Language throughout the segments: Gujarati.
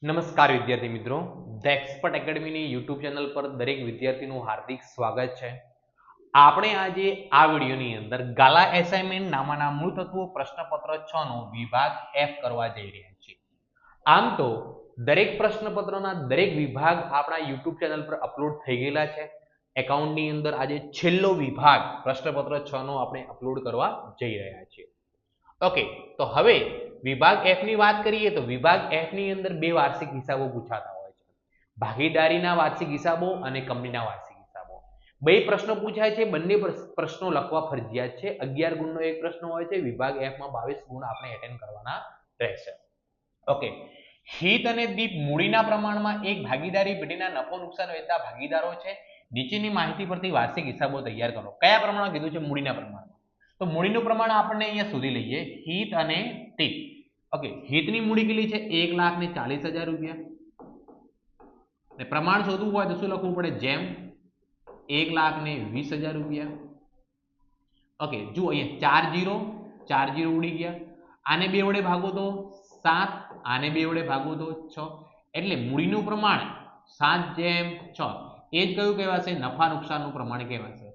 નમસ્કાર વિદ્યાર્થી મિત્રો, ધ એક્સપર્ટ એકેડમીની યુટ્યુબ ચેનલ પર દરેક વિદ્યાર્થીનું હાર્દિક સ્વાગત છે. આપણે આજે આ વિડીયોની અંદર ગાલા એસાઇનમેન્ટ નામાના મૂળ તત્વો પ્રશ્નપત્ર 6 નો વિભાગ F કરવા જઈ રહ્યા છીએ. આમ તો દરેક પ્રશ્નપત્રના દરેક વિભાગ આપણા યુટ્યુબ ચેનલ પર અપલોડ થઈ ગયેલા છે. એકાઉન્ટની અંદર આજે છેલ્લો વિભાગ પ્રશ્નપત્ર 6 નો આપણે અપલોડ કરવા જઈ રહ્યા છીએ. ઓકે, તો હવે વિભાગ F ની વાત કરીએ તો વિભાગ F ની અંદર બે વાર્ષિક હિસાબો પૂછાતા હોય છે. ભાગીદારીના વાર્ષિક હિસાબો અને કંપનીના વાર્ષિક હિસાબો. બે પ્રશ્નો પૂછાય છે, બંને પ્રશ્નો લખવા ફરજિયાત છે. 11 ગુણનો એક પ્રશ્ન હોય છે. વિભાગ F માં 22 ગુણ આપણે એટેન્ડ કરવાના રહેશે. ઓકે, હિત અને દીપ મૂડીના પ્રમાણમાં એક ભાગીદારી પેઢીના નફો નુકસાન વહેતા ભાગીદારો છે. નીચેની માહિતી પરથી વાર્ષિક હિસાબો તૈયાર કરો. કયા પ્રમાણમાં કીધું છે? મૂડીના પ્રમાણમાં. તો મૂડીનું પ્રમાણ આપણને અહીંયા શોધી લઈએ, હિત અને દીપ. ઓકે, હિતની મૂડી કેટલી છે? 1,40,000 રૂપિયા. ને પ્રમાણ શોધવું હોય તો શું લખવું પડે? જેમ 1,20,000 રૂપિયા. ઓકે, જુઓ અહીંયા 4 0 ઉડી ગયા. આને 2 વડે ભાગો તો 7, આને 2 વડે ભાગો તો 6. એટલે મૂડીનું પ્રમાણ 7/6. એ જ કયું કહેવાશે? નફા નુકસાનનું પ્રમાણ કહેવાશે.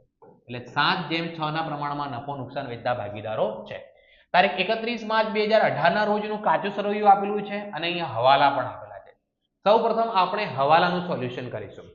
એટલે 7/6 ના પ્રમાણમાં નફો નુકસાન વેચતા ભાગીદારો છે. તારીખ 31 માર્ચ 2018 ના રોજનું કાચું સરવૈયું આપેલું છે અને અહીંયા હવાલા પણ આપેલા છે. સૌપ્રથમ આપણે હવાલાનું સોલ્યુશન કરીશું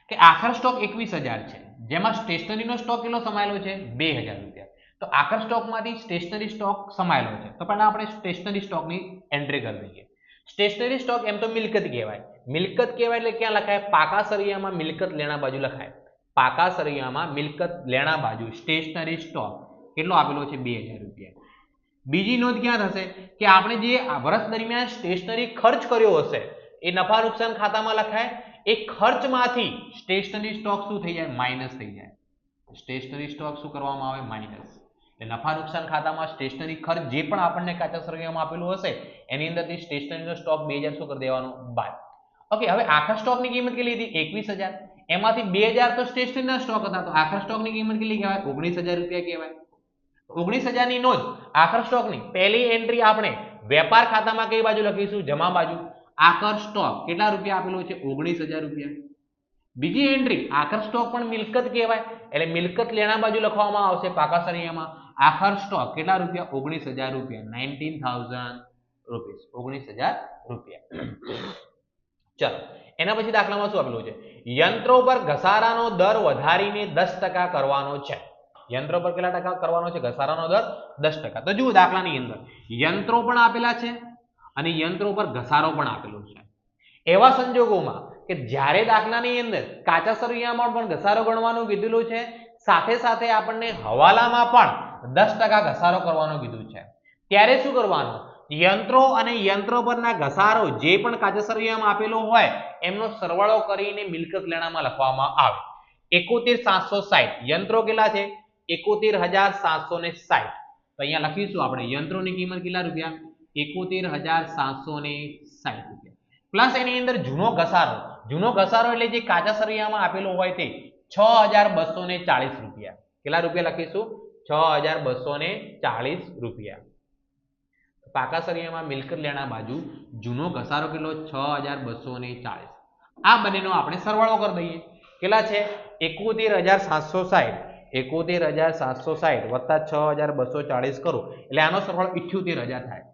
કે આખર સ્ટોક 21,000 છે, જેમાં સ્ટેશનરીનો સ્ટોક કેટલો સમાયેલો છે? 2,000 રૂપિયા. તો આખર સ્ટોકમાંથી સ્ટેશનરી સ્ટોક સમાયેલો છે, તો પહેલા આપણે સ્ટેશનરી સ્ટોકની એન્ટ્રી કરી દઈએ. સ્ટેશનરી સ્ટોક એમ તો મિલકત કહેવાય. મિલકત કહેવાય એટલે ક્યાં લખાય? પાકા સરિયામાં મિલકત લેણા બાજુ લખાય. પાકા સરિયામાં મિલકત લેણા બાજુ સ્ટેશનરી સ્ટોક કેટલો આપેલો છે? 2,000 રૂપિયા. બીજી નોંધ ક્યાં થશે કે આપણે જે વર્ષ દરમિયાન સ્ટેશનરી ખર્ચ કર્યો હશે એ નફા નુકસાન ખાતામાં લખાય. એ ખર્ચમાંથી સ્ટેશનરી સ્ટોક શું થઈ જાય? માઇનસ થઈ જાય. સ્ટેશનરી સ્ટોક શું કરવામાં આવે? માઇનસ. એટલે નફા નુકસાન ખાતામાં સ્ટેશનરી ખર્ચ જે પણ આપણને કાચા સરવૈયામાં આપેલું હશે એની અંદરથી સ્ટેશનરીનો સ્ટોક 2,000 શું કરી દેવાનો? બાદ. ઓકે, હવે આખા સ્ટોકની કિંમત કેટલી હતી? 21,000. એમાંથી 2,000 તો સ્ટેશનરીના સ્ટોક હતા, તો આખર સ્ટોકની કિંમત કેટલી કહેવાય? 19,000 રૂપિયા કહેવાય. 19,000 ની નોંધ આખર સ્ટોકની પહેલી એન્ટ્રી આપણે વેપાર ખાતામાં કઈ બાજુ લખીશું? જમા બાજુ. આખર સ્ટોક કેટલા રૂપિયા આપેલો છે? 19,000 રૂપિયા. બીજી એન્ટ્રી આખર સ્ટોક પણ મિલકત કહેવાય એટલે મિલકત લેણા બાજુ લખવામાં આવશે પાકા સરિયામાં. આખર સ્ટોક કેટલા રૂપિયા? 19,000 રૂપિયા. 19,000 રૂપીસ. 19,000 રૂપિયા. ચાલો, એના પછી દાખલામાં શું આપેલું છે? યંત્રો પર ઘસારાનો દર વધારીને 10% કરવાનો છે. યંત્રો પર કેટલા ટકા કરવાનો છે? ઘસારાનો દર 10%. તો જુઓ દાખલાની અંદર યંત્રો પણ આપેલા છે અને યંત્રો પર ઘસારો પણ આપેલો છે. એવા સંજોગોમાં કે જ્યારે દાખલાની અંદર કાચા સરવૈયામાં પણ ઘસારો ગણવાનું કીધેલું છે, સાથે સાથે આપણને હવાલામાં પણ 10% ઘસારો કરવાનું કીધું છે, ત્યારે શું કરવાનું? યંત્રો અને યંત્રો પરના ઘસારો જે પણ કાચા સરવૈયામાં આપેલો હોય એમનો સરવાળો કરીને મિલકત લેણામાં લખવામાં આવે. 71,760 યંત્રો કેટલા છે? 71,760. તો અહીંયા લખીશું આપણે યંત્રોની કિંમત કેટલા રૂપિયા? 71,760 રૂપિયા. પ્લસ એની અંદર જૂનો ઘસારો. જૂનો ઘસારો એટલે જે કાચા સરવૈયામાં આપેલો હોય તે 6,240 રૂપિયા. કેટલા રૂપિયા લખીશું? 6,240 રૂપિયા. પાકા સરિયામાં મિલકત લેણા બાજુ જૂનો ઘસારો કેટલો? 6,240. આ બંનેનો આપણે સરવાળો કરી દઈએ. કેટલા છે? 71,760. 71,760 વત્તા 6,240 કરો એટલે આનો સરવાળો 78,000 થાય.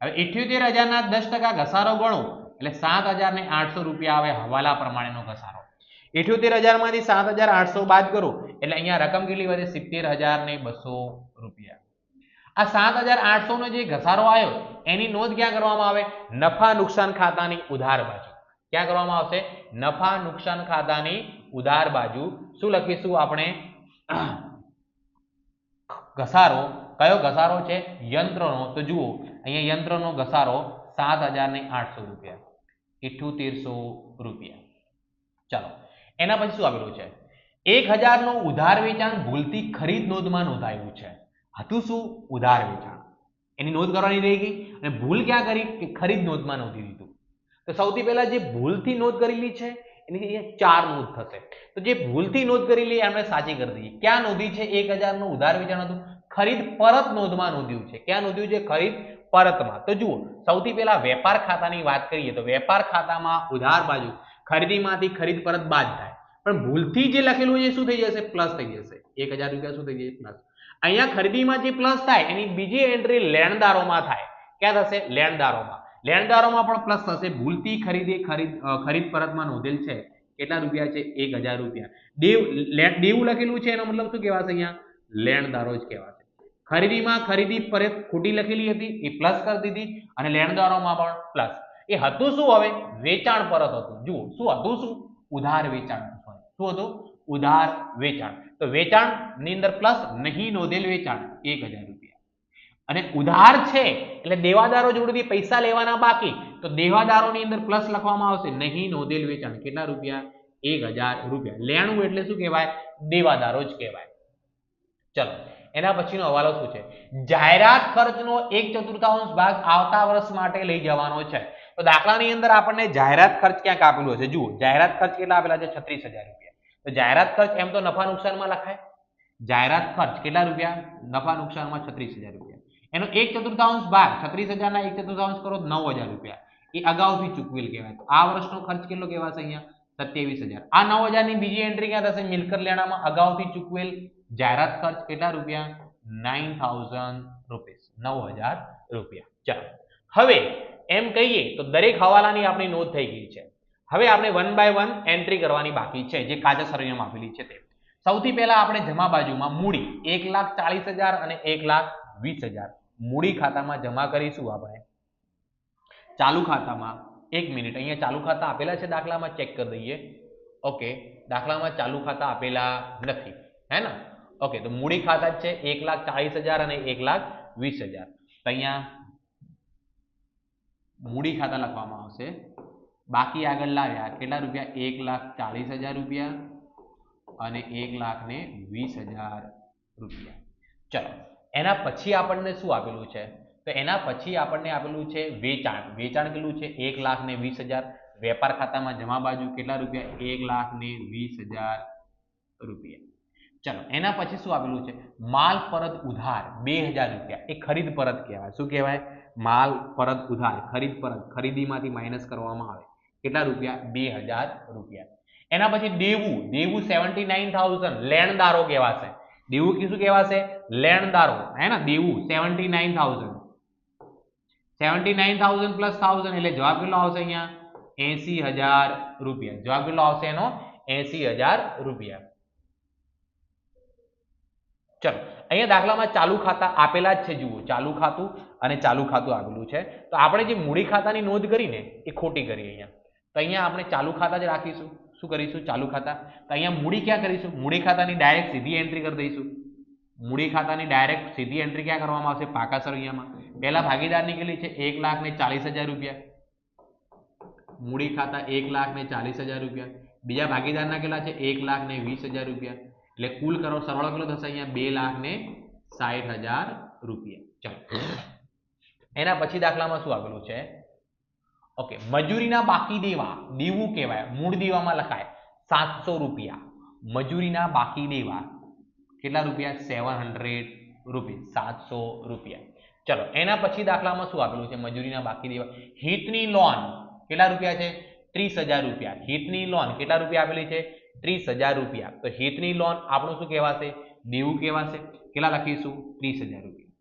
હવે 78,000 ના 10% ઘસારો ગણો એટલે 7,800 રૂપિયા આવે હવાલા પ્રમાણેનો ઘસારો. 78,000 માંથી 7,800 બાદ કરો એટલે અહીંયા રકમ કેટલી વધે? 70,200 રૂપિયા. આ 7,800 નો જે ઘસારો આવ્યો એની નોંધ ક્યાં કરવામાં આવે? નફા નુકસાન ખાતાની ઉધાર બાજુ. ક્યાં કરવામાં આવશે? નફા નુકસાન ખાતાની ઉધાર બાજુ. શું લખીશું આપણે? ઘસારો. કયો ઘસારો છે? યંત્રનો. તો જુઓ અહીંયા યંત્રનો ઘસારો 7,800 રૂપિયા. 7800 રૂપિયા. ચાલો, એના પછી શું આપેલું છે? 1,000 નો ઉધાર વેચાણ ભૂલથી ખરીદ નોંધમાં નોંધાયું છે. હતું શું? ઉધાર વેચાણ. એની નોંધ કરવાની રહી ગઈ અને ભૂલ ક્યાં કરી? કે ખરીદ નોંધમાં નોંધી દીધું. તો સૌથી પહેલા જે ભૂલથી નોંધ કરેલી છે એની અહીંયા 4 નોંધ થશે. તો જે ભૂલથી નોંધ કરેલી એમને સાચી કરી દઈએ. ક્યાં નોંધી છે? 1,000 નું ઉધાર વેચાણ હતું, ખરીદ પરત નોંધમાં નોંધ્યું છે. ક્યાં નોંધ્યું છે? ખરીદ પરતમાં. તો જુઓ, સૌથી પહેલા વેપાર ખાતાની વાત કરીએ તો વેપાર ખાતામાં ઉધાર બાજુ ખરીદીમાંથી ખરીદ પરત બાદ થાય, પણ ભૂલથી જે લખેલું છે શું થઈ જશે? પ્લસ થઈ જશે. 1000 રૂપિયા શું થઈ જશે? પ્લસ. અહીંયા ખરીદીમાં જે પ્લસ થાય એની બીજી એન્ટ્રી લેણદારોમાં થાય. ક્યાં થશે? લેણદારોમાં. લેણદારોમાં પણ પ્લસ થશે. ભૂલથી ખરીદ પરતમાં નોંધેલ છે. કેટલા રૂપિયા છે? 1000 રૂપિયા. દેવું લખેલું છે એનો મતલબ શું કહેવાશે? અહીંયા લેણદારો જ કહેવાશે. ખરીદીમાં ખરીદી પરત ખોટી લખેલી હતી એ પ્લસ કરી દીધી અને લેણદારોમાં પણ પ્લસ. એ હતું શું? હવે વેચાણ પરત હતું. જુઓ શું હતું? શું? ઉધાર વેચાણ. શું હતું? ઉધાર વેચાણ. તો વેચાણ ની અંદર પ્લસ, નહીં નોંધેલ વેચાણ 1000 રૂપિયા. અને ઉધાર છે એટલે દેવાદારો જોડેથી પૈસા લેવાના બાકી, તો દેવાદારોની અંદર પ્લસ લખવામાં આવશે, નહીં નોંધેલ વેચાણ. કેટલા રૂપિયા? 1000 રૂપિયા. લેણું એટલે શું કહેવાય? દેવાદારો જ કહેવાય. ચલો, એના પછીનો હવાલો શું છે? જાહેરાત ખર્ચનો 1/4 ભાગ આવતા વર્ષ માટે લઈ જવાનો છે. તો દાખલાની અંદર આપણને જાહેરાત ખર્ચ ક્યાંક આપેલું હશે. જુઓ, જાહેરાત ખર્ચ કેટલા આપેલા છે? 36000 રૂપિયા. તો જાહેરાત ખર્ચ એમ તો નફા નુકસાનમાં લખાય. જાહેરાત ખર્ચ કેટલા રૂપિયા? નફા નુકસાનમાં 36000 રૂપિયા. એનો 1/4 ભાગ 36000 ના 1/4 કરો 9000 રૂપિયા. એ અગાઉથી ચૂકવેલ કહેવાય. તો આ વર્ષનો ખર્ચ કેટલો કહેવાશે? અહીંયા 27000. આ 9000 ની બીજી એન્ટ્રી ક્યાં થશે? મિલકત લેણામાં અગાઉથી ચૂકવેલ જાહેરાત ખર્ચ કેટલા રૂપિયા? 9000 રૂપિયા. 9000 રૂપિયા. ચાલો, હવે એમ કહીએ તો દરેક હવાલાની આપણી નોંધ થઈ ગઈ છે. હવે આપણે 1 બાય 1 એન્ટ્રી કરવાની બાકી છે, જે કાચા સરવૈયામાં આપેલી છે તે. સૌથી પહેલા આપણે જમા બાજુમાં મૂડી 1,40,000 અને 1,20,000 મૂડી ખાતામાં જમા કરીશું. આપણે ચાલુ ખાતામાં, 1 મિનિટ, અહીંયા ચાલુ ખાતા આપેલા છે દાખલામાં, ચેક કરી દઈએ. ઓકે, દાખલામાં ચાલુ ખાતા આપેલા નથી, હે ને? ઓકે, તો મૂડી ખાતા જ છે 1,40,000 અને 1,20,000. તો અહીંયા મૂડી ખાતા લખવામાં આવશે. બાકી આગળ લાવ્યા કેટલા રૂપિયા? 1,40,000 રૂપિયા અને 1,20,000 રૂપિયા. ચલો, એના પછી આપણને શું આપેલું છે? તો એના પછી આપણને આપેલું છે વેચાણ. વેચાણ કેટલું છે? 1,20,000. વેપાર ખાતામાં જમા બાજુ કેટલા રૂપિયા? 1,20,000 રૂપિયા. ચલો, એના પછી શું આપેલું છે? માલ પરત ઉધાર 2,000 રૂપિયા. એ ખરીદ પરત કહેવાય. શું કહેવાય? માલ પરત ઉધાર, ખરીદ પરત, ખરીદીમાંથી માઇનસ કરવામાં આવે. કેટલા રૂપિયા? 2,000 રૂપિયા. એના પછી દેવું, દેવું 79,000 લેણદારો કહેવાશે. દેવું શું કહેવાશે? લેણદારો, હે ને? દેવું 79,000. 79,000 પ્લસ 1000 એટલે જવાબ કેટલો આવશે? અહીંયા 80,000 રૂપિયા. જવાબ કેટલો આવશે એનો? 80,000 રૂપિયા. ચલો, અહીંયા દાખલામાં ચાલુ ખાતા આપેલા જ છે. જુઓ, ચાલુ ખાતું અને ચાલુ ખાતું આપેલું છે. તો આપણે જે મૂડી ખાતાની નોંધ કરીને એ ખોટી કરી અહીંયા. તો અહીંયા આપણે ચાલુ ખાતા જ રાખીશું. શું કરીશું? ચાલુ ખાતા. તો અહીંયા મૂડી ક્યાં કરીશું? મૂડી ખાતાની ડાયરેક્ટ સીધી એન્ટ્રી કરી દઈશું. મૂડી ખાતાની ડાયરેક્ટ સીધી એન્ટ્રી ક્યાં કરવામાં આવશે? પાકા સરવૈયામાં. પહેલા ભાગીદારની કેટલી છે? 1,40,000 રૂપિયા. મૂડી ખાતા 1,40,000 રૂપિયા. બીજા ભાગીદારના કેટલા છે? 1,20,000 રૂપિયા. એટલે કુલ કરો, સરવાળો કેટલો થશે? અહીંયા 2,60,000 રૂપિયા. ચલો, એના પછી દાખલામાં શું આપેલું છે? ઓકે, મજૂરીના બાકી દેવા, દેવું કહેવાય. મૂળ દેવામાં લખાય 700 રૂપિયા. મજૂરીના બાકી દેવા કેટલા રૂપિયા? 700 રૂપિયા. 700 રૂપિયા. ચલો, એના પછી દાખલામાં શું આપેલું છે? મજૂરીના બાકી દેવા. હિતની લોન કેટલા રૂપિયા છે? 30,000 રૂપિયા. હિતની લોન કેટલા રૂપિયા આપેલી છે? 30,000 રૂપિયા. તો હિતની લોન આપણું શું કહેવાશે? દેવું કહેવાશે. કેટલા લખીશું? 30,000 રૂપિયા.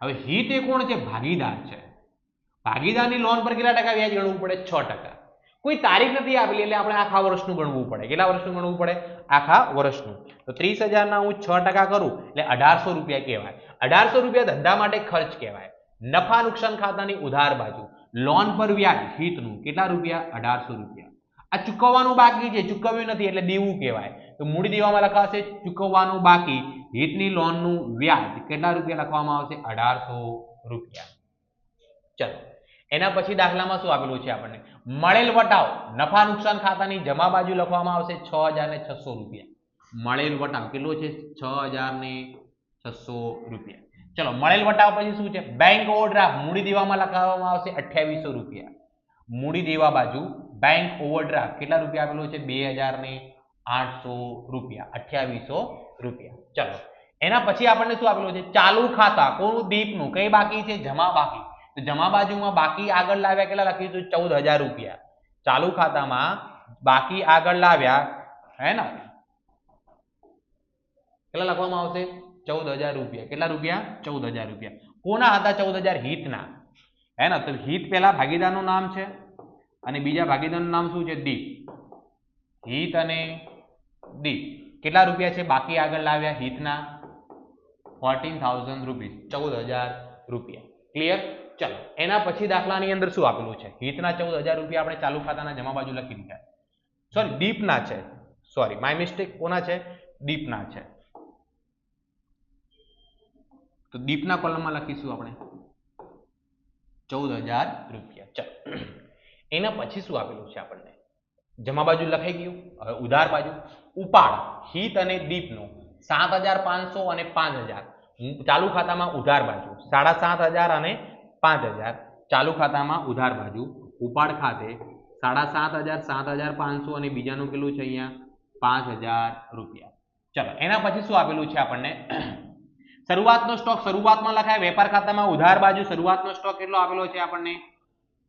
હવે હિત એ કોણ છે? ભાગીદાર છે. ભાગીદારની લોન પર કેટલા ટકા વ્યાજ ગણવું પડે? 6%. કોઈ તારીખ નથી આપેલી એટલે આપણે આખા વર્ષનું ગણવું પડે. કેટલા વર્ષનું ગણવું પડે? આખા વર્ષનું. તો 30,000 ના હું 6% કરું એટલે 1,800 રૂપિયા કહેવાય. 1,800 રૂપિયા ધંધા માટે ખર્ચ કહેવાય. નફા નુકસાન ખાતાની ઉધાર બાજુ લોન પર વ્યાજ હિતનું કેટલા રૂપિયા? 1,800 રૂપિયા. આ ચૂકવવાનું બાકી છે, ચૂકવ્યું નથી એટલે દેવું કહેવાય. તો મૂડી દેવામાં લખાશે ચૂકવવાનું બાકી. હિતની લોનનું વ્યાજ કેટલા રૂપિયા લખવામાં આવશે? 1,800 રૂપિયા. ચલો, એના પછી દાખલામાં શું આપેલું છે આપણને? મળેલ વટાવ નફા નુકસાન ખાતાની જમા બાજુ લખવામાં આવશે 6,600 રૂપિયા. મળેલ વટાવ કેટલો છે? 6,600 રૂપિયા. ચલો, મળેલ વટાવ પછી શું છે? બેંક ઓવરડ્રાફ્ટ મૂડી દેવામાં લખવામાં આવશે 2,800 રૂપિયા. મૂડી દેવા બાજુ બેંક ઓવરડ્રાફ્ટ કેટલા રૂપિયા આપેલું છે? 2,800 રૂપિયા. 2,800 રૂપિયા. ચલો, એના પછી આપણને શું આપેલું છે? ચાલુ ખાતા કોનું? દીપનું. કઈ બાકી છે? જમા બાકી. તો જમા બાજુમાં બાકી આગળ લાવ્યા કેટલા લખીશું? 14,000 રૂપિયા. ચાલુ ખાતામાં બાકી આગળ લાવ્યા હે ને કેટલા લખવામાં આવશે? 14,000 રૂપિયા. કેટલા રૂપિયા? 14,000 રૂપિયા. કોના હતા 14,000? હિતના હે ને. તો હિત પહેલા ભાગીદારનું નામ છે અને બીજા ભાગીદારનું નામ શું છે? દીપ. હિત અને દીપ. કેટલા રૂપિયા છે બાકી આગળ લાવ્યા હિતના? 14,000 રૂપીસ. 14,000 રૂપિયા. ક્લિયર? ચલો એના પછી દાખલાની અંદર શું આપેલું છે? હિતના 14,000 રૂપિયા આપણે ચાલુ ખાતાના જમા બાજુ લખી દીધા. સોરી દીપના છે. Sorry my mistake. કોના છે? દીપના છે. તો દીપના કોલમમાં લખીશું આપણે 14,000 રૂપિયા. ચલો એના પછી શું આપેલું છે આપણને? જમા બાજુ લખાઈ ગયું. હવે ઉધાર બાજુ ઉપાડ હિત અને દીપનો 7,500 અને 5,000 ચાલુ ખાતામાં ઉધાર બાજુ 7,500 અને 5,000 ચાલુ ખાતામાં ઉધાર બાજુ ઉપાડ ખાતે 7,500 7,500 અને બીજાનું કેટલું છે અહીંયા? 5,000 રૂપિયા. ચલો એના પછી શું આપેલું છે આપણને? શરૂઆતનો સ્ટોક શરૂઆતમાં લખાય. વેપાર ખાતામાં ઉધાર બાજુ શરૂઆતનો સ્ટોક કેટલો આપેલો છે આપણને?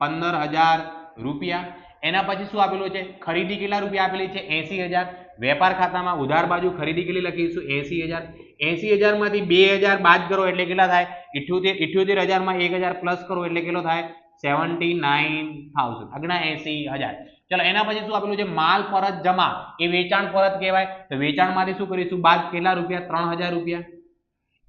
15,000 રૂપિયા. એના પછી શું આપેલું છે? ખરીદી કેટલા રૂપિયા આપેલી છે? 80,000. વેપાર ખાતામાં ઉધાર બાજુ ખરીદી કેટલી લખીશું? 80,000. 80,000 માંથી 2,000 બાદ કરો એટલે કેટલા થાય? 78,000 માં 1,000 પ્લસ કરો એટલે કેટલો થાય? 79,000. અગણા 80,000. ચલો એના પછી શું આપેલું છે? માલ પરત જમા એ વેચાણ પરત કહેવાય. તો વેચાણમાંથી શું કરીશું? બાદ કેટલા રૂપિયા? 3,000 રૂપિયા.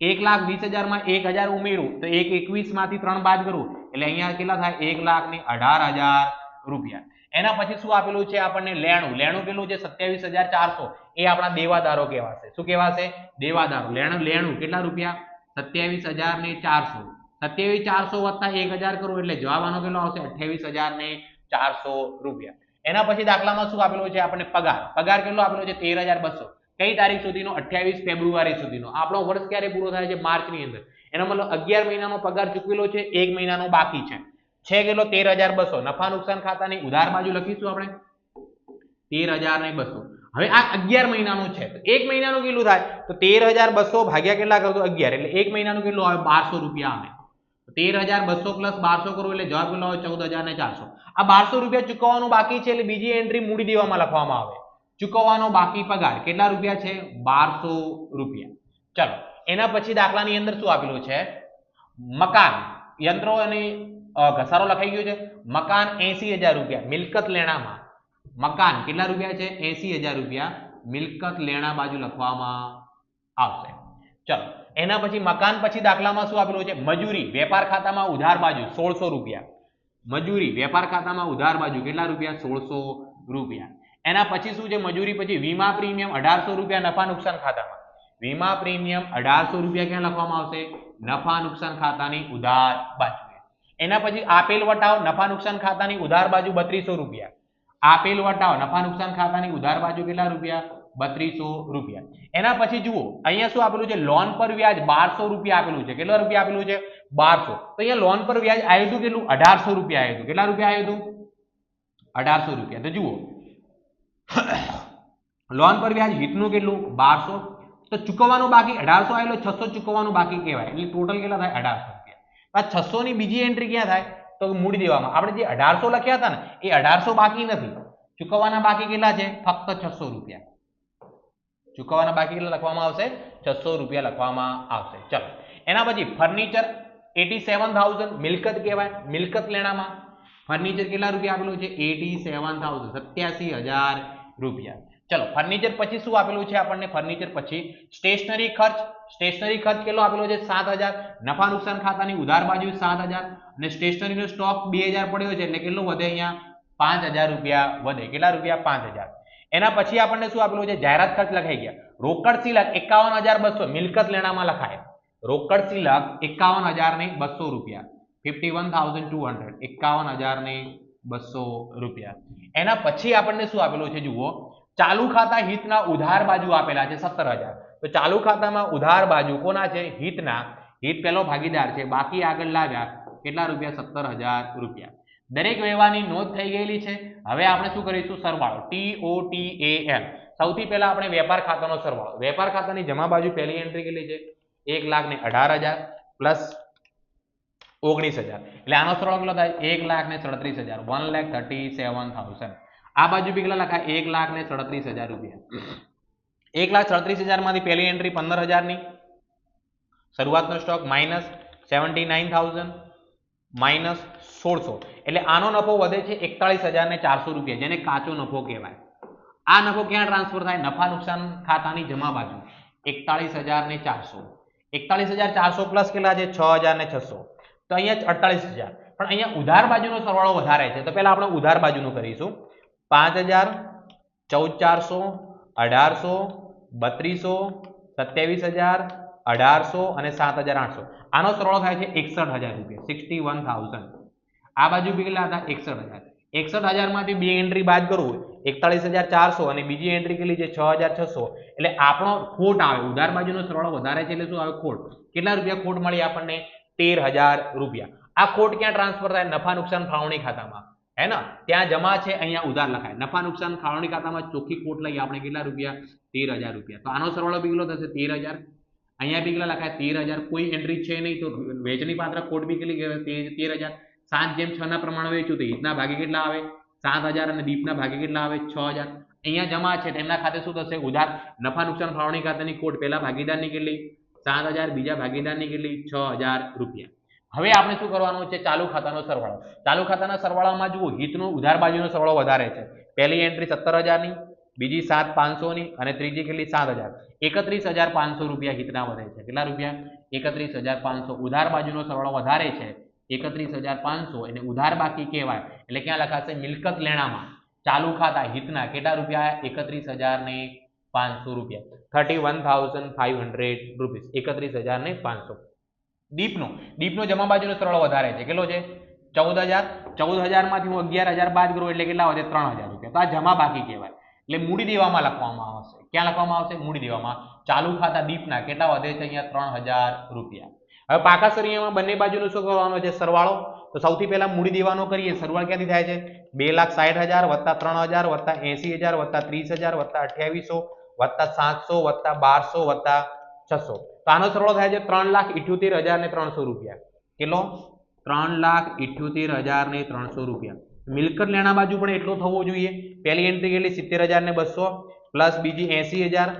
1,20,000 માં 1,000 ઉમેરું તો 1,21 માંથી 3 બાદ કરું એટલે અહીંયા કેટલા થાય? 1,18,000 રૂપિયા. એના પછી શું આપેલું છે આપણને? લેણું. લેણું કેટલું છે? 27,400. એ આપણા દેવાદારો કહેવાશે. શું કહેવાશે? દેવાદારો. લેણું કેટલા રૂપિયા? 27,400. 27,400 વત્તા 1,000 કરું એટલે જવાબ આનો કેટલો આવશે? 28,400 રૂપિયા. એના પછી દાખલામાં શું આપેલું છે આપણને? પગાર. પગાર કેટલો આપેલો છે? 13,200. કઈ તારીખ સુધીનો? 28 ફેબ્રુઆરી સુધીનો. આપણો વર્ષ ક્યારે પૂરો થાય છે? માર્ચની અંદર. એનો મતલબ 11 મહિનાનો પગાર ચૂકવેલો છે, 1 મહિનાનો બાકી છે. છે કેટલો? 13,200. નફા નુકસાન ખાતાની ઉધાર બાજુ લખીશું આપણે 13,200. હવે આ 11 મહિનાનું છે તો 1 મહિનાનું કેટલું થાય? તો 13,200 ભાગ્યા કેટલા કરતો? 11. એટલે 1 મહિનાનું કેટલું આવે? 1,200 રૂપિયા આવે. 13,200 પ્લસ 1,200 કરો એટલે જવાબ કેટલો આવે? 14,400. આ 1,200 રૂપિયા ચૂકવવાનું બાકી છે એટલે બીજી એન્ટ્રી મૂડી દેવામાં લખવામાં આવે. ચૂકવવાનો બાકી પગાર કેટલા રૂપિયા છે? 1,200 રૂપિયા. ચલો એના પછી દાખલાની અંદર શું આપેલું છે? મકાન યંત્રો અને ઘસારો લખાઈ ગયો છે. મકાન 80,000 રૂપિયા મિલકત લેણામાં. મકાન કેટલા રૂપિયા છે? 80,000 રૂપિયા મિલકત લેણા બાજુ લખવામાં આવશે. ચલો એના પછી મકાન પછી દાખલામાં શું આપેલું છે? મજૂરી વેપાર ખાતામાં ઉધાર બાજુ 1,600 રૂપિયા. મજૂરી વેપાર ખાતામાં ઉધાર બાજુ કેટલા રૂપિયા? 1,600 રૂપિયા. એના પછી શું છે? મજૂરી પછી વીમા પ્રીમિયમ 1,800 રૂપિયા નફા નુકસાન ખાતામાં. વીમા પ્રીમિયમ 1,800 રૂપિયા ક્યાં લખવામાં આવશે? નફા નુકસાન ખાતાની ઉધાર બાજુ. એના પછી આપેલ વટાવ નફા નુકસાન ખાતાની ઉધાર બાજુ 3,200 રૂપિયા. આપેલ વટાવ નફા નુકસાન ખાતાની ઉધાર બાજુ કેટલા રૂપિયા? 3,200 રૂપિયા. એના પછી જુઓ અહીંયા શું આપેલું છે? લોન પર વ્યાજ 1,200 રૂપિયા આપેલું છે. કેટલા રૂપિયા આપેલું છે? 1,200. તો અહીંયા લોન પર વ્યાજ આવ્યું હતું કેટલું? 1,800 રૂપિયા આવ્યું હતું. કેટલા રૂપિયા આવ્યું હતું? 1,800 રૂપિયા. તો જુઓ લોન પર વ્યાજ હિતનું કેટલું? 1,200. તો ચૂકવવાનું બાકી 1,800 આવેલો 600 ચૂકવવાનું બાકી કહેવાય એટલે ટોટલ કેટલા થાય? 1,800 રૂપિયા. આ 600 ની બીજી એન્ટ્રી ક્યાં થાય? તો મૂડી દેવામાં. આપણે જે 1,800 લખ્યા હતા ને એ 1,800 બાકી નથી. ચૂકવવાના બાકી કેટલા છે? ફક્ત 600 રૂપિયા. ચૂકવવાના બાકી કેટલા લખવામાં આવશે? 600 રૂપિયા લખવામાં આવશે. ચલો એના પછી ફર્નિચર 87,000 મિલકત કહેવાય. મિલકત લેણામાં ફર્નિચર કેટલા રૂપિયા આપેલું છે? 87,000 87,000 રૂપિયા. ચલો ફર્નિચર પછી શું આપેલું છે આપણને? ફર્નિચર પછી સ્ટેશનરી ખર્ચ. સ્ટેશનરી ખર્ચ કેટલો આપેલો છે? 7,000. નફા નુકસાન ખાતાની ઉધાર બાજુ 7,000 અને સ્ટેશનરીનો સ્ટોક 2,000 પડ્યો છે એટલે કેટલો વધે? અહીંયા 5,000 રૂપિયા વધે. કેટલા રૂપિયા? 5,000. એના પછી આપણને શું આપેલું છે? જાહેરાત ખર્ચ લખાઈ ગયા. રોકડ શિલક 51,200 મિલકત લેણામાં લખાય. રોકડ શિલક 51,200 રૂપિયા 51,200 51,200 રૂપિયા. એના પછી આપણને શું આપેલું છે? જુઓ ચાલુ ખાતા હિતના ઉધાર બાજુ આપેલા છે 17,000. તો ચાલુ ખાતામાં ઉધાર બાજુ કોના છે? હિતના. હિત પેલો ભાગીદાર છે. બાકી આગળ લાવ્યા કેટલા રૂપિયા? 17,000 રૂપિયા. દરેક વ્યવહારની નોંધ થઈ ગયેલી છે. હવે આપણે શું કરીશું? સરવાળો TOTAL સૌથી પહેલા આપણે વેપાર ખાતાનો સરવાળો, વેપાર ખાતાની જમા બાજુ પહેલી એન્ટ્રી કેટલી છે 1,18,000 પ્લસ 19,000 એટલે આનો સરવાળો કેટલો થાય 1,37,000 1,37,000. આ બાજુ બી કેટલા લખાય 1,37,000 રૂપિયા. 1,37,000 માંથી પહેલી એન્ટ્રી 15,000 ની શરૂઆતનો સ્ટોક માઇનસ 79,000 માઇનસ 1600 એટલે આનો નફો વધે છે 41,400 રૂપિયા, જેને કાચો નફો કહેવાય. આ નફો ક્યાં ટ્રાન્સફર થાય નફા નુકસાન ખાતાની જમા બાજુ 41,400. 41,400 પ્લસ કેટલા છે 6,600 તો અહીંયા 48,000. પણ અહીંયા ઉધાર બાજુનો સરવાળો વધારે છે તો પહેલા આપણે ઉધાર બાજુનું કરીશું 5,000 14,400 1,800 32,000 27,000 1,800 અને 7,800. આનો સરવાળો થાય છે 61,000 રૂપિયા 61,000. આ બાજુ બી કેટલા હતા 61,000. 61,000 માંથી બે એન્ટ્રી બાદ કરવું 41,400 અને બીજી એન્ટ્રી કેટલી છે 6,600 એટલે આપણો ખોટ આવે. ઉધાર બાજુનો સરવાળો વધારે છે એટલે શું આવે ખોટ. કેટલા રૂપિયા ખોટ મળી આપણને 13,000 રૂપિયા. આ ખોટ ક્યાં ટ્રાન્સફર થાય નફા નુકસાન ફાળવણી ખાતામાં હે ને, ત્યાં જમા છે અહીંયા ઉધાર લખાય. નફા નુકસાન ફાળવણી ખાતામાં ચોખ્ખી ખોટ લઈ આપણે કેટલા રૂપિયા 13,000 રૂપિયા. તો આનો સરવાળો બી કેટલો થશે 13,000. અહીંયા બી કેટલા લખાય 13,000. કોઈ એન્ટ્રી છે નહીં તો વેચણી પાત્ર ખોટ બી કેટલી કહેવાય 13,000. 7/6 ના પ્રમાણે વેચ્યું તો હિતના ભાગે કેટલા આવે 7,000 અને દીપના ભાગે કેટલા આવે 6,000. અહીંયા જમા છે તેમના ખાતે શું થશે ઉધાર નફા નુકસાન ફાળવણી ખાતાની ખોટ પહેલા ભાગીદારની કેટલી 7,000 બીજા ભાગીદારની કેટલી 6,000 રૂપિયા. હવે આપણે શું કરવાનું છે ચાલુ ખાતાનો સરવાળો. ચાલુ ખાતાના સરવાળામાં જુઓ હિતનો ઉધાર બાજુનો સરવાળો વધારે છે. પહેલી એન્ટ્રી 17,000 ની, બીજી 7,500 ની અને ત્રીજી કેટલી 7,000. 31,500 રૂપિયા હિતના વધે છે. કેટલા રૂપિયા 31,500. ઉધાર બાજુનો સરવાળો વધારે છે 31,500 એને ઉધાર બાકી કહેવાય એટલે ક્યાં લખાશે મિલકત લેણામાં ચાલુ ખાતા હિતના કેટલા રૂપિયા 31,500 રૂપિયા 31,500 રૂપીસ 31,500. દીપનો જમા બાજુનો સરવાળો વધારે છે કેટલો છે 14,000. 14,000 માંથી હું 11,000 બાદ કરું એટલે કેટલા વધે 3,000 રૂપિયા. તો આ જમા બાકી કહેવાય એટલે મૂડી દેવામાં લખવામાં આવશે. ક્યાં લખવામાં આવશે મૂડી દેવામાં. ચાલુ ખાતા દીપના કેટલા વધે છે અહીંયા 3,000 રૂપિયા. હવે પાકા સરિયામાં બંને બાજુનો શું કરવાનો છે સરવાળો. તો સૌથી પહેલા મૂડી દેવાનો કરીએ. સરવાળો ક્યાંથી થાય છે 2,60,000 વત્તા 3,000 વત્તા 80,000 વત્તા 30,000 વત્તા 2800 વત્તા 700 વત્તા 1200 વત્તા 600. તો આનો સરવાળો થાય છે 3,78,300 રૂપિયા. કેટલો 3,78,300 રૂપિયા. મિલકત લેણા બાજુ પણ એટલો થવો જોઈએ. પહેલી એન્ટ્રી કેટલી 70,200 પ્લસ બીજી 80,000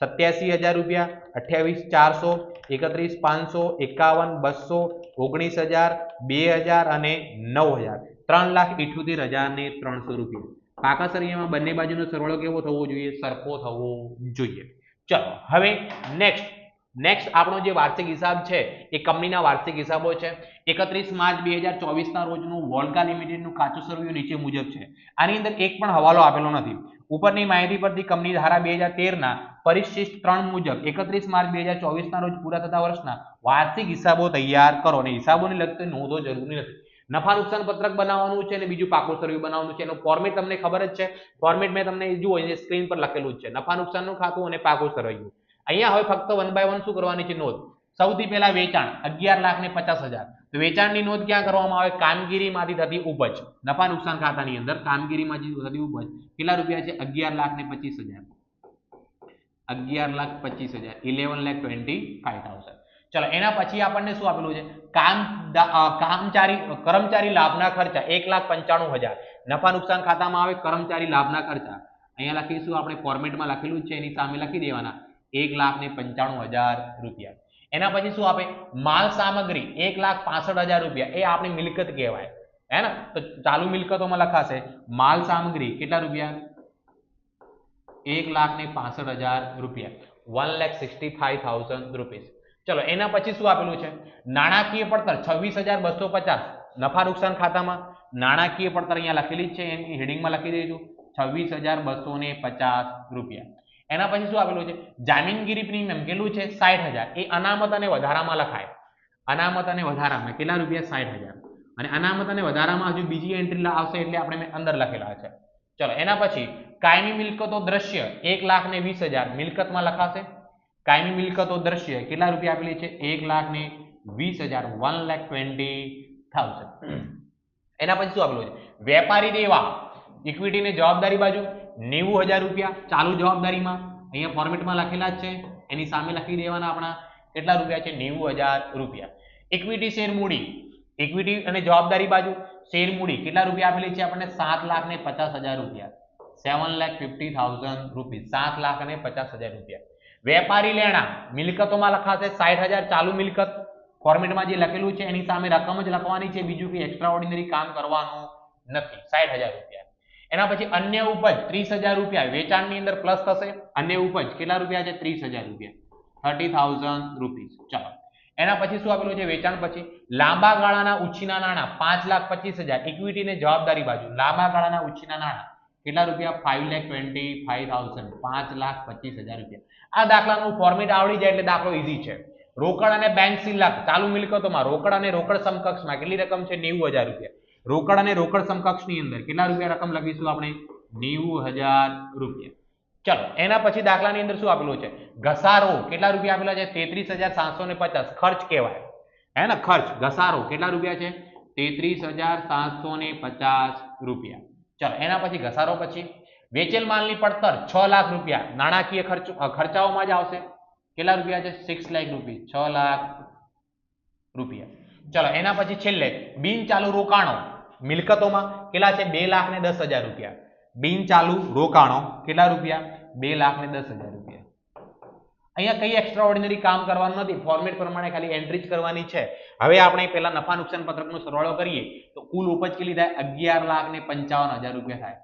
87,000 રૂપિયા 28,400 31,500 51,200 19,000 2,000 અને 9,000 3,78,300 રૂપિયા. પાકા સરિયામાં બંને બાજુનો સરવાળો કેવો થવો જોઈએ સરખો થવો જોઈએ. ચલો હવે નેક્સ્ટ આપણો જે વાર્ષિક હિસાબ છે એ કંપનીના વાર્ષિક હિસાબો છે. 31 માર્ચ 2024 ના રોજનું વોલ્કા લિમિટેડનું કાચું સરવૈયું નીચે મુજબ છે. આની અંદર એક પણ હવાલો આપેલો નથી. ઉપરની માહિતી પરથી કંપની ધારા 2013 ના પરિશિષ્ટ 3 મુજબ 31 માર્ચ 2024 ના રોજ પૂરા થતા વર્ષના વાર્ષિક હિસાબો તૈયાર કરો. અને હિસાબોને લગતી નોંધો જરૂરી નથી. નફા નુકસાન પત્રક બનાવવાનું છે અને બીજું પાકું સરવૈયું બનાવવાનું છે. એનું ફોર્મેટ તમને ખબર જ છે. ફોર્મેટ મેં તમને જુઓ સ્ક્રીન પર લખેલું જ છે. નફા નુકસાનનું ખાતું અને પાકું સરવૈયું. અહીંયા હવે ફક્ત 1 by 1 શું કરવાની છે નોંધ. સૌથી પહેલા વેચાણ 11,50,000. તો વેચાણની નોંધ ક્યાં કરવામાં આવે કામગીરીમાંથી થતી ઉપજ. નફા નુકસાન ખાતાની અંદર કામગીરીમાંથી થતી ઉપજ કેટલા રૂપિયા છે 11,25,000. 11,25,000 11,25,000. ચલો એના પછી આપણને શું આપેલું છે કર્મચારી લાભના ખર્ચા 1,95,000. નફા નુકસાન ખાતામાં આવે કર્મચારી લાભના ખર્ચા. અહીંયા લખીશું આપણે ફોર્મેટમાં લખેલું છે એની સામે લખી દેવાના 1,95,000 રૂપિયા. એના પછી શું આપે માલ સામગ્રી 1,65,000 રૂપિયા. એ આપણી મિલકત કહેવાય હે ને. તો ચાલુ મિલકતોમાં લખાશે માલ સામગ્રી કેટલા રૂપિયા 1,65,000 રૂપિયા 1,65,000 રૂપીસ. ચલો એના પછી શું આપેલું છે નાણાકીય પડતર 26,250. નફા નુકસાન ખાતામાં નાણાકીય પડતર અહીંયા લખેલી જ છે એની હેડિંગમાં લખી દઈશું 26,250 રૂપિયા. એના પછી શું આપેલું છે જામીનગીરી પ્રીમિયમ કેટલું છે 60,000. એ અનામત અને વધારામાં લખાય. અનામત અને વધારામાં કેટલા રૂપિયા 60,000. અને અનામત અને વધારામાં હજુ બીજી એન્ટ્રી આવશે એટલે આપણે અંદર લખેલા છે. ચલો એના પછી કાયમી મિલકતો દ્રશ્ય 1,20,000 મિલકતમાં લખાશે. કાયમી મિલકતો દ્રશ્ય કેટલા રૂપિયા આપેલી છે 1,20,000 1,20,000. એના પછી શું આપેલું છે વેપારી દેવા ઇક્વિટી ને જવાબદારી બાજુ 90,000 રૂપિયા ચાલુ જવાબદારીમાં અહીંયા ફોર્મેટમાં લખેલા જ છે, એની સામે લખી દેવાના આપણા કેટલા રૂપિયા છે 90,000 રૂપિયા. ઇક્વિટી શેર મૂડી, ઇક્વિટી અને જવાબદારી બાજુ શેર મૂડી કેટલા રૂપિયા આપેલી છે આપણને 7,50,000 રૂપિયા, 7,50,000 રૂપિયા, 7,50,000 રૂપિયા. વેપારી લેણા મિલકતોમાં લખાશે 60,000 ચાલુ મિલકત, ફોર્મેટમાં જે લખેલું છે એની સામે રકમ જ લખવાની છે, બીજું કે એક્સ્ટ્રા ઓર્ડિનરી કામ કરવાનું નથી. 60,000 રૂપિયા. એના પછી અન્ય ઉપજ 30,000 રૂપિયા, વેચાણની અંદર પ્લસ થશે, અન્ય ઉપજ કેટલા રૂપિયા છે 30,000 રૂપિયા, 30,000 રૂપીસ. ચાલો એના પછી શું આપેલું છે વેચાણ પછી લાંબા ગાળાના ઉછીના નાણાં 5,25,000, ઇક્વિટી ને જવાબદારી બાજુ લાંબા ગાળાના ઉછીના નાણાં કેટલા રૂપિયા 5,25,000, 5,25,000 રૂપિયા. આ દાખલાનું ફોર્મેટ આવડી જાય એટલે દાખલો ઈઝી છે. રોકડ અને બેંક શિલ્લક ચાલુ મિલકતોમાં રોકડ અને રોકડ સમકક્ષમાં કેટલી રકમ છે 90,000 રૂપિયા. રોકડ અને રોકડ સમકક્ષની અંદર કેટલા રૂપિયા રકમ લખીશું આપણે 90,000 રૂપિયા. ચલો એના પછી દાખલાની અંદર શું આપેલું છે ઘસારો કેટલા રૂપિયા આપેલા છે 33,750, ખર્ચ કહેવાય હે ને, ખર્ચ ઘસારો કેટલા રૂપિયા છે 33,750 રૂપિયા. ચલો એના પછી ઘસારો પછી વેચેલ માલની પડતર 6 લાખ રૂપિયા, નાણાકીય ખર્ચાઓમાં જ આવશે કેટલા રૂપિયા છે 6 લાખ રૂપિયા, 6 લાખ રૂપિયા. ચલો એના પછી છેલ્લે બિન ચાલુ રોકાણો મિલકતોમાં કેટલા છે 2,10,000 રૂપિયા, બિન ચાલુ રોકાણો કેટલા રૂપિયા 2,10,000 રૂપિયા. અહીંયા કઈ એક્સ્ટ્રા ઓર્ડિનરી કામ કરવાનું નથી, ફોર્મેટ પ્રમાણે ખાલી એન્ટ્રી જ કરવાની છે. હવે આપણે પહેલા નફા નુકસાન પત્રકનો સરવાળો કરીએ તો કુલ ઉપજ કેટલી થાય 11,55,000 રૂપિયા થાય.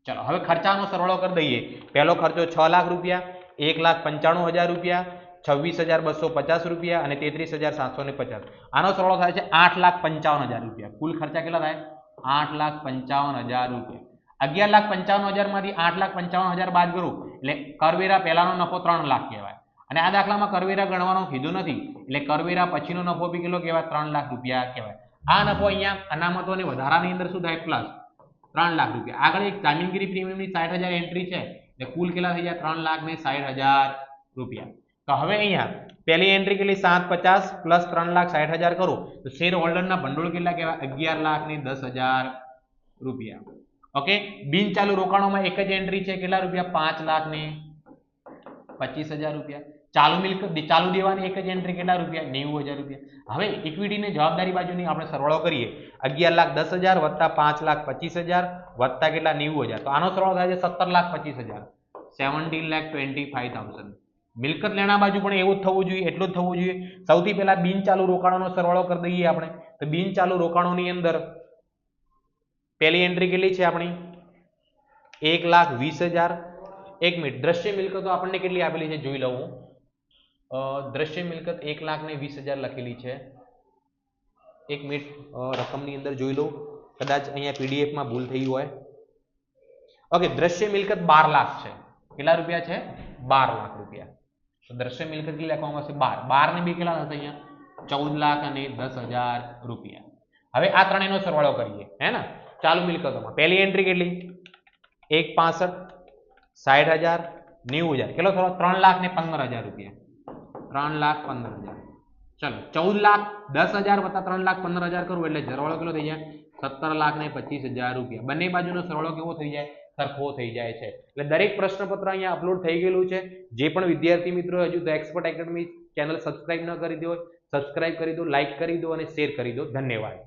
ચલો હવે ખર્ચાનો સરવાળો કરી દઈએ. પહેલો ખર્ચો 6 લાખ રૂપિયા, 1,95,000 રૂપિયા, 26,250 રૂપિયા અને 33,750. આનો સરવાળો થાય છે 8,55,000 રૂપિયા. કુલ ખર્ચા કેટલા થાય 8,55,000 રૂપિયા. 11,55,000 માંથી 8,55,000 બાદ કરું એટલે કરવેરા પહેલાનો નફો 3 લાખ કહેવાય, અને આ દાખલામાં કરવેરા ગણવાનો કીધું નથી એટલે કરવેરા પછીનો નફો બી કેટલો કહેવાય 3 લાખ રૂપિયા કહેવાય. આ નફો અહીંયા અનામતો અને વધારાની અંદર શું થાય પ્લસ 3 લાખ રૂપિયા. આગળ એક જામીનગીરી પ્રીમિયમની 60,000 એન્ટ્રી છે એટલે કુલ કેટલા થઈ જાય 3,60,000 રૂપિયા. તો હવે અહીંયા પહેલી એન્ટ્રી કેટલી 750 પ્લસ 3,60,000 કરું તો શેર હોલ્ડરના ભંડોળ કેટલા કહેવાય 11,10,000 રૂપિયા. ઓકે, બિન ચાલુ રોકાણોમાં એક જ એન્ટ્રી છે કેટલા રૂપિયા 5,25,000 રૂપિયા. ચાલુ મિલકત ચાલુ દેવાની એક જ એન્ટ્રી કેટલા રૂપિયા 90,000 રૂપિયા. હવે ઇક્વિટી ને જવાબદારી બાજુની આપણે સરવાળો કરીએ 11,10,000 વત્તા 5,25,000 વત્તા કેટલા 90,000, તો આનો સરવાળો થાય છે 17,25,000, 17,25,000. મિલકત લેણા બાજુ પણ એવું જ થવું જોઈએ, એટલું જ થવું જોઈએ. સૌથી પહેલા બિન ચાલુ રોકાણોનો સરવાળો કરી દઈએ આપણે. તો બિન ચાલુ રોકાણોની અંદર પહેલી એન્ટ્રી કેટલી છે આપણી 1,20,000. એક મિનિટ, દ્રશ્ય મિલકતો આપણને કેટલી આપેલી છે જોઈ લઉં. દ્રશ્ય મિલકત 1,20,000 લખેલી છે. એક મિનિટ રકમની અંદર જોઈ લઉં, કદાચ અહીંયા પીડીએફ માં ભૂલ થઈ હોય. ઓકે, દ્રશ્ય મિલકત 12 લાખ છે. કેટલા રૂપિયા છે 12 લાખ રૂપિયા. તો દ્રશ્ય મિલકત કેટલી લખવામાં આવશે 12 ને 2 કેટલા થશે અહીંયા 14,10,000 રૂપિયા. હવે આ ત્રણેયનો સરવાળો કરીએ હે ને. ચાલુ મિલકતોમાં પહેલી એન્ટ્રી કેટલી 1,65, 60,000, 90,000 કેટલો થયો 3,15,000 રૂપિયા, 3,15,000. ચલો 14,10,000 વત્તા 3,15,000 કરું એટલે સરવાળો કેટલો થઈ જાય 17,25,000 રૂપિયા. બંને બાજુનો સરવાળો કેવો થઈ જાય સરખો થઈ જાય છે. એટલે દરેક પ્રશ્નપત્ર અહીંયા અપલોડ થઈ ગયેલું છે. જે પણ વિદ્યાર્થી મિત્રો હજુ the expert academy channel subscribe ન કરી દો, સબસ્ક્રાઇબ કરી દો, લાઈક કરી દો અને શેર કરી દો. ધન્યવાદ.